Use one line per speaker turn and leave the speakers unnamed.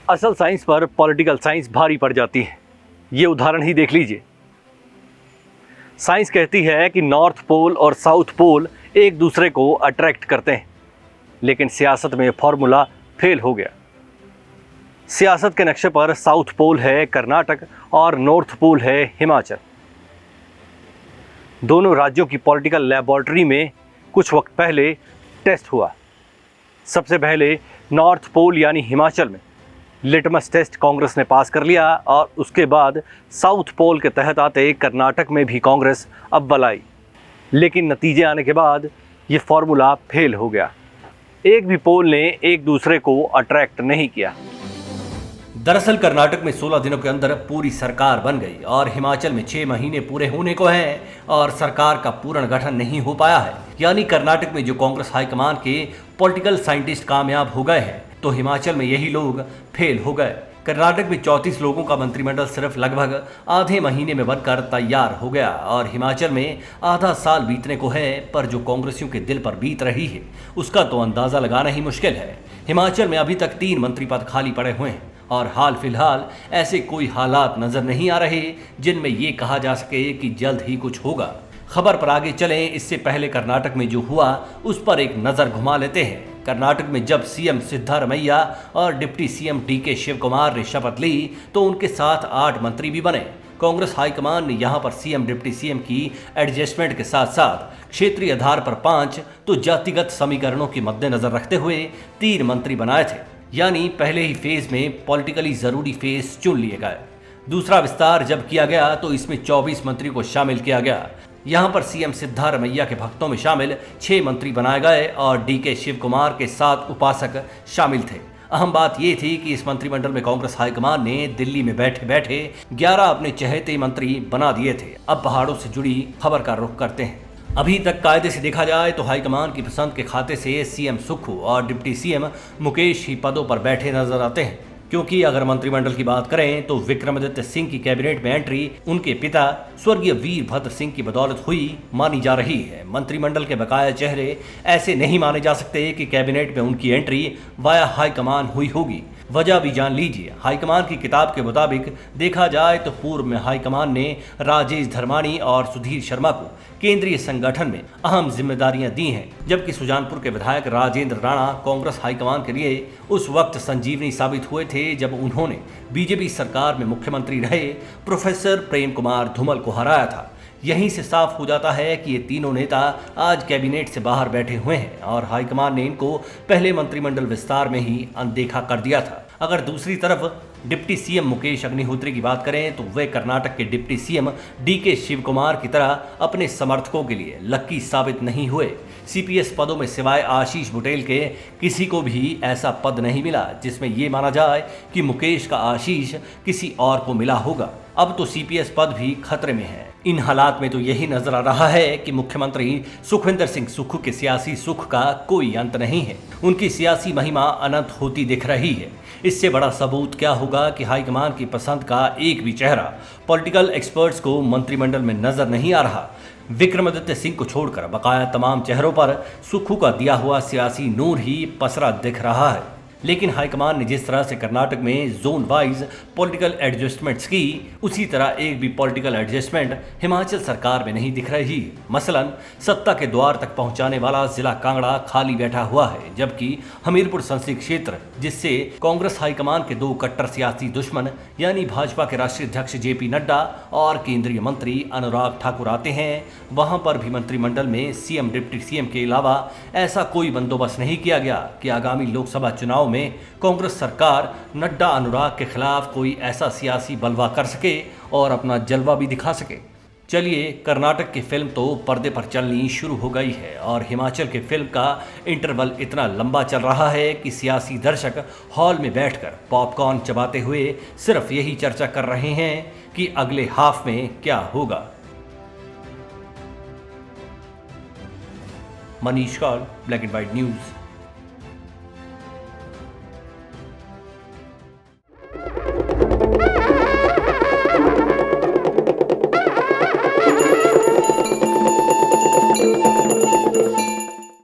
असल साइंस पर political science भारी पड़ जाती है। ये उदाहरण ही देख लीजिए। साइंस कहती है कि नॉर्थ पोल और साउथ पोल एक दूसरे को अट्रैक्ट करते हैं, लेकिन सियासत में फॉर्मूला फेल हो गया। सियासत के नक्शे पर साउथ पोल है कर्नाटक और नॉर्थ पोल है हिमाचल। दोनों राज्यों की पॉलिटिकल लैबोरेटरी में कुछ वक्त पहले टेस्ट हुआ। सबसे पहले नॉर्थ पोल यानी हिमाचल में लिटमस टेस्ट कांग्रेस ने पास कर लिया और उसके बाद साउथ पोल के तहत आते कर्नाटक में भी कांग्रेस अव्वल आई। लेकिन नतीजे आने के बाद ये फॉर्मूला फेल हो गया। एक भी पोल ने एक दूसरे को अट्रैक्ट नहीं किया।
दरअसल कर्नाटक में 16 दिनों के अंदर पूरी सरकार बन गई और हिमाचल में 6 महीने पूरे होने को हैं और सरकार का पूर्ण गठन नहीं हो पाया है। यानी कर्नाटक में जो कांग्रेस हाईकमान के पॉलिटिकल साइंटिस्ट कामयाब हो गए हैं, तो हिमाचल में यही लोग फेल हो गए। कर्नाटक में 34 लोगों का मंत्रिमंडल सिर्फ लगभग आधे महीने में बनकर तैयार हो गया और हिमाचल में आधा साल बीतने को है, पर जो कांग्रेसियों के दिल पर बीत रही है उसका तो अंदाजा लगाना ही मुश्किल है। हिमाचल में अभी तक 3 मंत्री पद खाली पड़े हुए हैं और हाल फिलहाल ऐसे कोई हालात नजर नहीं आ रहे जिनमें ये कहा जा सके कि जल्द ही कुछ होगा। खबर पर आगे चलें, इससे पहले कर्नाटक में जो हुआ उस पर एक नजर घुमा लेते हैं। कर्नाटक में जब सीएम सिद्धारमैया और deputy CM DK Shivakumar ने शपथ ली तो उनके साथ 8 मंत्री भी बने। कांग्रेस हाईकमान ने यहां पर सीएम डिप्टी सीएम की एडजस्टमेंट के साथ साथ क्षेत्रीय आधार पर 5 तो जातिगत समीकरणों के मद्देनजर रखते हुए 3 मंत्री बनाए थे। यानी पहले ही फेज में पॉलिटिकली जरूरी फेज चुन लिए गए। दूसरा विस्तार जब किया गया तो इसमें 24 मंत्री को शामिल किया गया। यहां पर सीएम सिद्धारमैया के भक्तों में शामिल 6 मंत्री बनाए गए और डीके शिव कुमार के 7 उपासक शामिल थे। अहम बात यह थी कि इस मंत्रिमंडल में कांग्रेस हाईकमान ने दिल्ली में बैठे बैठे 11 अपने चहेते मंत्री बना दिए थे। अब पहाड़ों से जुड़ी खबर का रुख करते हैं। अभी तक कायदे से देखा जाए तो हाईकमान की पसंद के खाते से सीएम सुक्खू और डिप्टी सीएम मुकेश ही पदों पर बैठे नजर आते हैं, क्योंकि अगर मंत्रिमंडल की बात करें तो विक्रमादित्य सिंह की कैबिनेट में एंट्री उनके पिता स्वर्गीय वीरभद्र सिंह की बदौलत हुई मानी जा रही है। मंत्रिमंडल के बकाया चेहरे ऐसे नहीं माने जा सकते कि कैबिनेट में उनकी एंट्री वाया हाईकमान हुई होगी। वजह भी जान लीजिए। हाईकमान की किताब के मुताबिक देखा जाए तो पूर्व में हाईकमान ने राजेश धर्माणी और सुधीर शर्मा को केंद्रीय संगठन में अहम जिम्मेदारियां दी हैं, जबकि सुजानपुर के विधायक राजेंद्र राणा कांग्रेस हाईकमान के लिए उस वक्त संजीवनी साबित हुए थे जब उन्होंने बीजेपी सरकार में मुख्यमंत्री रहे प्रोफेसर प्रेम कुमार धूमल को हराया था। यहीं से साफ हो जाता है कि ये तीनों नेता आज कैबिनेट से बाहर बैठे हुए हैं और हाईकमान ने इनको पहले मंत्रिमंडल विस्तार में ही अनदेखा कर दिया था। अगर दूसरी तरफ डिप्टी सीएम मुकेश अग्निहोत्री की बात करें तो वे कर्नाटक के deputy CM DK Shivakumar की तरह अपने समर्थकों के लिए लक्की साबित नहीं हुए। सीपीएस पदों में सिवाय आशीष बुटेल के किसी को भी ऐसा पद नहीं मिला जिसमें यह माना जाए कि मुकेश का आशीष किसी और को मिला होगा। अब तो सीपीएस पद भी खतरे में है। इन हालात में तो यही नजर आ रहा है कि मुख्यमंत्री सुखविंदर सिंह सुक्खू के सियासी सुख का कोई अंत नहीं है। उनकी सियासी महिमा अनंत होती दिख रही है। इससे बड़ा सबूत क्या होगा कि हाईकमान की पसंद का एक भी चेहरा पॉलिटिकल एक्सपर्ट्स को मंत्रिमंडल में नजर नहीं आ रहा। विक्रमादित्य सिंह को छोड़कर बकाया तमाम चेहरों पर सुक्खू का दिया हुआ सियासी नूर ही पसरा दिख रहा है। लेकिन हाईकमान ने जिस तरह से कर्नाटक में जोन वाइज पॉलिटिकल एडजस्टमेंट्स की, उसी तरह एक भी पॉलिटिकल एडजस्टमेंट हिमाचल सरकार में नहीं दिख रही। मसलन सत्ता के द्वार तक पहुंचाने वाला जिला कांगड़ा खाली बैठा हुआ है, जबकि हमीरपुर संसदीय क्षेत्र, जिससे कांग्रेस हाईकमान के 2 कट्टर सियासी दुश्मन यानी भाजपा के राष्ट्रीय अध्यक्ष जेपी नड्डा और केंद्रीय मंत्री अनुराग ठाकुर आते हैं, वहां पर भी मंत्रिमंडल में सीएम डिप्टी सीएम के अलावा ऐसा कोई बंदोबस्त नहीं किया गया कि आगामी लोकसभा चुनाव में कांग्रेस सरकार नड्डा अनुराग के खिलाफ कोई ऐसा सियासी बलवा कर सके और अपना जलवा भी दिखा सके। चलिए, कर्नाटक की फिल्म तो पर्दे पर चलनी शुरू हो गई है और हिमाचल की फिल्म का इंटरवल इतना लंबा चल रहा है कि सियासी दर्शक हॉल में बैठकर पॉपकॉर्न चबाते हुए सिर्फ यही चर्चा कर रहे हैं कि अगले हाफ में क्या होगा। Manish Kaul, black and white news.